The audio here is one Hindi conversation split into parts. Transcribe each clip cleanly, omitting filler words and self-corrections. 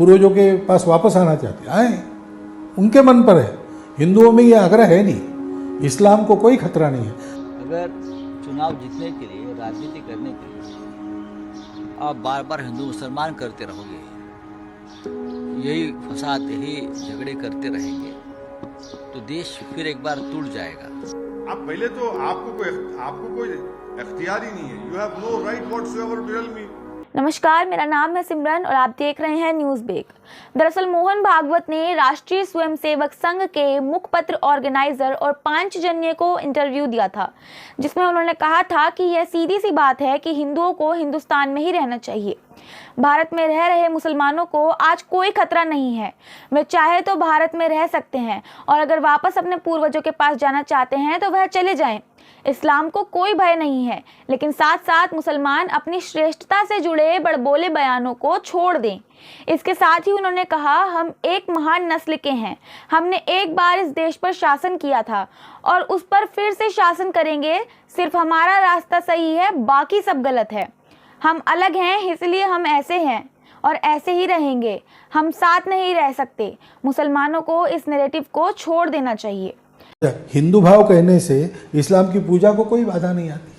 पूर्वजों के पास वापस आना चाहते हैं, आए, उनके मन पर है। हिंदुओं में ये आग्रह है नहीं, इस्लाम को कोई खतरा नहीं है। अगर चुनाव जीतने के लिए, राजनीति करने के लिए आप बार बार हिंदू मुसलमान करते रहोगे, यही फसाद, यही झगड़े करते रहेंगे, तो देश फिर एक बार टूट जाएगा। आप पहले तो आपको कोई इख्तियार ही नहीं है। You have no right whatsoever to tell me. नमस्कार, मेरा नाम है सिमरन और आप देख रहे हैं न्यूज़ बेक। दरअसल मोहन भागवत ने राष्ट्रीय स्वयंसेवक संघ के मुखपत्र ऑर्गेनाइजर और पांचजन्य को इंटरव्यू दिया था, जिसमें उन्होंने कहा था कि यह सीधी सी बात है कि हिंदुओं को हिंदुस्तान में ही रहना चाहिए। भारत में रह रहे मुसलमानों को आज कोई खतरा नहीं है, वे चाहे तो भारत में रह सकते हैं और अगर वापस अपने पूर्वजों के पास जाना चाहते हैं तो वह चले जाएं। इस्लाम को कोई भय नहीं है, लेकिन साथ साथ मुसलमान अपनी श्रेष्ठता से जुड़े बड़बोले बयानों को छोड़ दें। इसके साथ ही उन्होंने कहा, हम एक महान नस्ल के हैं, हमने एक बार इस देश पर शासन किया था और उस पर फिर से शासन करेंगे। सिर्फ हमारा रास्ता सही है, बाकी सब गलत है। हम अलग हैं, इसलिए हम ऐसे हैं और ऐसे ही रहेंगे। हम साथ नहीं रह सकते। मुसलमानों को इस नैरेटिव को छोड़ देना चाहिए। हिंदू भाव कहने से इस्लाम की पूजा को कोई बाधा नहीं आती।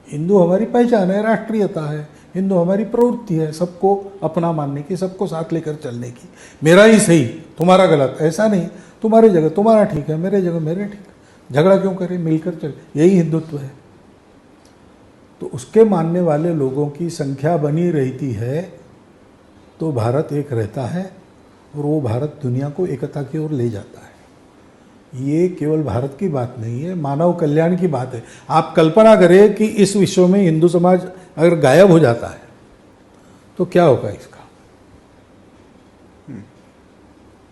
हिंदू हमारी पहचान है, राष्ट्रीयता है, हिंदू हमारी प्रवृत्ति है, सबको अपना मानने की, सबको साथ लेकर चलने की। मेरा ही सही, तुम्हारा गलत, ऐसा नहीं। तुम्हारी जगह तुम्हारा ठीक है, मेरे जगह मेरे ठीक है। झगड़ा क्यों करें, मिलकर चले, यही हिंदुत्व है। तो उसके मानने वाले लोगों की संख्या बनी रहती है तो भारत एक रहता है और वो भारत दुनिया को एकता की ओर ले जाता है। ये केवल भारत की बात नहीं है, मानव कल्याण की बात है। आप कल्पना करें कि इस विश्व में हिंदू समाज अगर गायब हो जाता है तो क्या होगा इसका।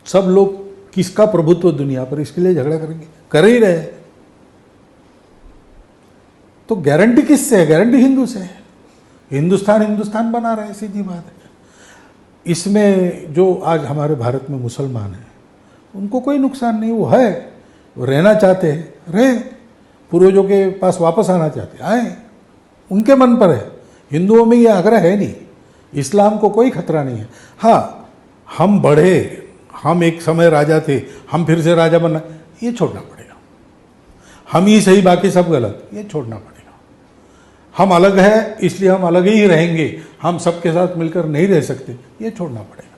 सब लोग किसका प्रभुत्व दुनिया पर, इसके लिए झगड़ा करेंगे, कर ही रहे हैं। तो गारंटी किससे है? गारंटी हिंदू से है। हिंदुस्तान बना रहे, सीधी बात है। इसमें जो आज हमारे भारत में मुसलमान हैं उनको कोई नुकसान नहीं, वो है, वो रहना चाहते हैं, रहे, पूर्वजों के पास वापस आना चाहते हैं, आए, उनके मन पर है। हिंदुओं में ये आग्रह है नहीं, इस्लाम को कोई खतरा नहीं है। हाँ, हम बढ़े, हम एक समय राजा थे, हम फिर से राजा बनना, ये छोड़ना पड़ेगा। हम ही सही, बाकी सब गलत, ये छोड़ना पड़ेगा। हम अलग है इसलिए हम अलग ही रहेंगे, हम सबके साथ मिलकर नहीं रह सकते, ये छोड़ना पड़ेगा।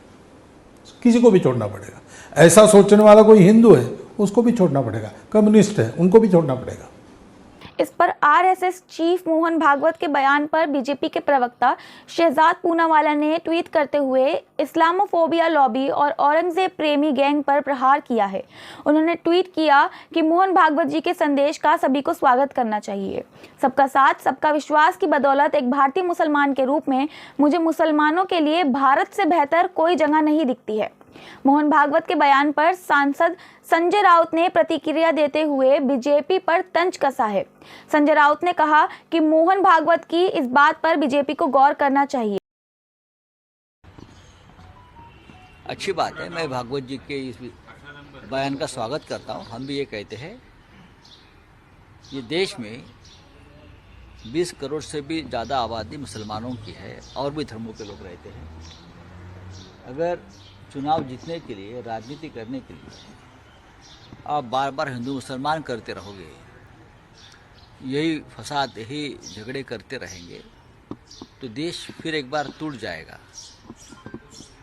किसी को भी छोड़ना पड़ेगा। ऐसा सोचने वाला कोई हिंदू है उसको भी छोड़ना पड़ेगा, कम्युनिस्ट है उनको भी छोड़ना पड़ेगा। इस पर आरएसएस चीफ मोहन भागवत के बयान पर बीजेपी के प्रवक्ता शहजाद पूनावाला ने ट्वीट करते हुए इस्लामोफोबिया लॉबी और औरंगजेब प्रेमी गैंग पर प्रहार किया है। उन्होंने ट्वीट किया कि मोहन भागवत जी के संदेश का सभी को स्वागत करना चाहिए। सबका साथ, सबका विश्वास की बदौलत एक भारतीय मुसलमान के रूप में मुझे मुसलमानों के लिए भारत से बेहतर कोई जगह नहीं दिखती है। मोहन भागवत के बयान पर सांसद संजय राउत ने प्रतिक्रिया देते हुए बीजेपी पर तंज कसा है। संजय राउत ने कहा कि मोहन भागवत की इस बात पर बीजेपी को गौर करना चाहिए। अच्छी बात है, मैं भागवत जी के इस बयान का स्वागत करता हूँ। हम भी ये कहते हैं, ये देश में 20 करोड़ से भी ज़्यादा आबादी मुसलमानों की है और भी धर्मों के लोग रहते हैं। अगर चुनाव जीतने के लिए, राजनीति करने के लिए आप बार बार हिंदू मुसलमान करते रहोगे, यही फसाद, यही झगड़े करते रहेंगे, तो देश फिर एक बार टूट जाएगा।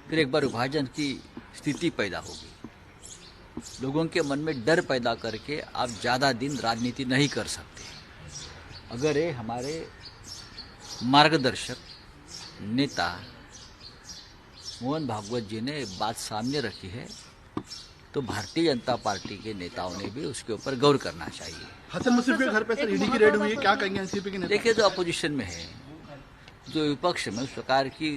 फिर एक बार विभाजन की स्थिति पैदा होगी। लोगों के मन में डर पैदा करके आप ज़्यादा दिन राजनीति नहीं कर सकते। अगर ये हमारे मार्गदर्शक नेता मोहन भागवत जी ने बात सामने रखी है, तो भारतीय जनता पार्टी के नेताओं ने भी उसके ऊपर गौर करना चाहिए। हसन मुश्रीफ के घर पे सर ईडी की रेड हुई है, क्या कहेंगे एनसीपी के नेता? देखिए, जो अपोजिशन में है, जो विपक्ष में, सरकार की,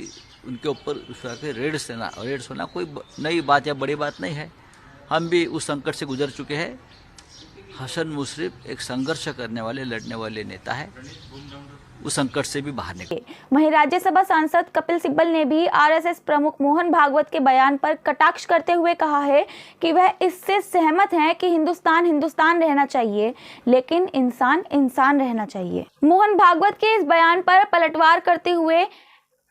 उनके ऊपर उस तरह के रेड होना कोई नई बात या बड़ी बात नहीं है। हम भी उस संकट से गुजर चुके हैं। हसन मुश्रीफ एक संघर्ष करने वाले, लड़ने वाले नेता है, उस संकट से भी बाहर निकले। वहीं राज्यसभा सांसद कपिल सिब्बल ने भी आरएसएस प्रमुख मोहन भागवत के बयान पर कटाक्ष करते हुए कहा है कि वह इससे सहमत हैं कि हिंदुस्तान रहना चाहिए, लेकिन इंसान रहना चाहिए। मोहन भागवत के इस बयान पर पलटवार करते हुए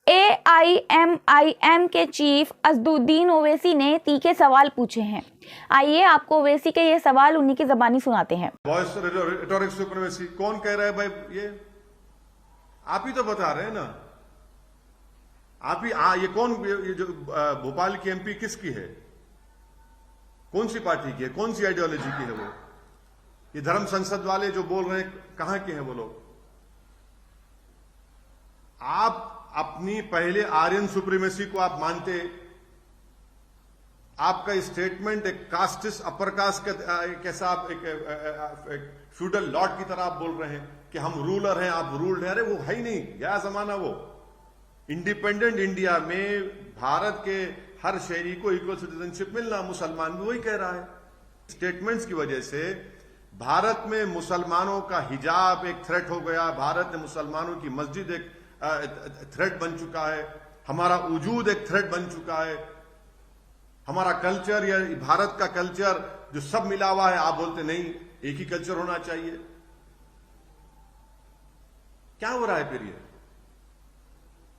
AIMIM के चीफ असदुद्दीन ओवैसी ने तीखे सवाल पूछे हैं। आइए आपको ओवैसी के ये सवाल उन्हीं की ज़बानी सुनाते हैं। वॉइस रिटोरिक सुप्रीमेसी कौन कह रहा है भाई? ये आप ही तो बता रहे हैं ना। आप ही ये कौन, ये जो भोपाल की MP किसकी है? कौन सी पार्टी की है? कौन सी आइडियोलॉजी की है वो? ये धर्म संसद वाले जो बोल रहे हैं, कहां के हैं वो लोग? आप अपनी पहले आर्यन सुप्रीमेसी को आप मानते, आपका स्टेटमेंट एक कास्टिस अपर कास्ट कैसा, आप एक फ्यूडल लॉर्ड की तरह आप बोल रहे हैं कि हम रूलर हैं, आप रूल्ड हैं। अरे वो है ही नहीं, गया जमाना वो। इंडिपेंडेंट इंडिया में भारत के हर शहरी को इक्वल सिटीजनशिप मिलना, मुसलमान भी वही कह रहा है। स्टेटमेंट्स की वजह से भारत में मुसलमानों का हिजाब एक थ्रेट हो गया, भारत में मुसलमानों की मस्जिद एक थ्रेट बन चुका है, हमारा वजूद एक थ्रेट बन चुका है, हमारा कल्चर या भारत का कल्चर जो सब मिला हुआ है, आप बोलते नहीं एक ही कल्चर होना चाहिए। क्या हो रहा है फिर? ये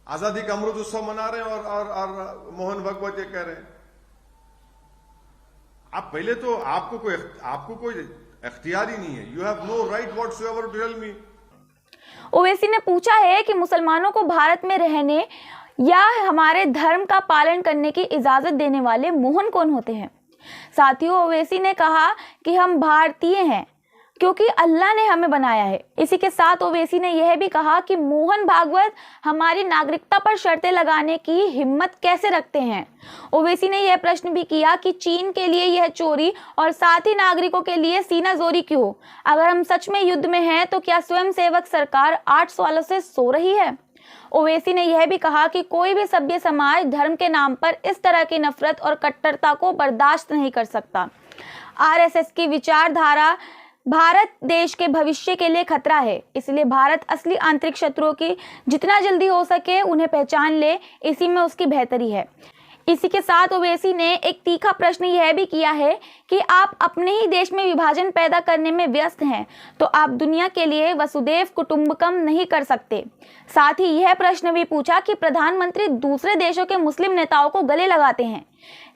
आजादी का अमृत उत्सव मना रहे हैं और मोहन भागवत ये कह रहे हैं। आप पहले तो आपको कोई इख्तियार ही नहीं है। You have no right whatsoever to tell me. Owaisi ने पूछा है कि मुसलमानों को भारत में रहने या हमारे धर्म का पालन करने की इजाजत देने वाले मोहन कौन होते हैं। साथियों, ओवैसी ने कहा कि हम भारतीय हैं क्योंकि अल्लाह ने हमें बनाया है। इसी के साथ ओवैसी ने यह भी कहा कि मोहन भागवत हमारी नागरिकता पर शर्तें लगाने की हिम्मत कैसे रखते हैं। ओवैसी ने यह प्रश्न भी किया कि चीन के लिए यह चोरी और साथ ही नागरिकों के लिए सीनाजोरी क्यों? अगर हम सच में युद्ध में हैं तो क्या स्वयंसेवक सरकार 8 सालों से सो रही है? ओवैसी ने यह भी कहा कि कोई भी सभ्य समाज धर्म के नाम पर इस तरह की नफरत और कट्टरता को बर्दाश्त नहीं कर सकता। RSS की विचारधारा भारत देश के भविष्य के लिए खतरा है, इसलिए भारत असली आंतरिक शत्रुओं की जितना जल्दी हो सके उन्हें पहचान ले, इसी में उसकी बेहतरी है। इसी के साथ ओवैसी ने एक तीखा प्रश्न यह भी किया है कि आप अपने ही देश में विभाजन पैदा करने में व्यस्त हैं तो आप दुनिया के लिए वसुदेव कुटुंबकम नहीं कर सकते। साथ ही यह प्रश्न भी पूछा कि प्रधानमंत्री दूसरे देशों के मुस्लिम नेताओं को गले लगाते हैं,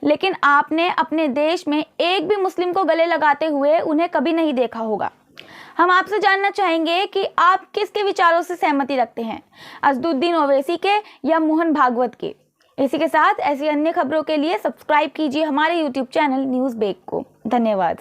लेकिन आपने अपने देश में एक भी मुस्लिम को गले लगाते हुए उन्हें कभी नहीं देखा होगा। हम आपसे जानना चाहेंगे कि आप किसके विचारों से सहमति रखते हैं, असदुद्दीन ओवैसी के या मोहन भागवत के। इसी के साथ ऐसी अन्य खबरों के लिए सब्सक्राइब कीजिए हमारे YouTube चैनल न्यूज़ बेक को। धन्यवाद।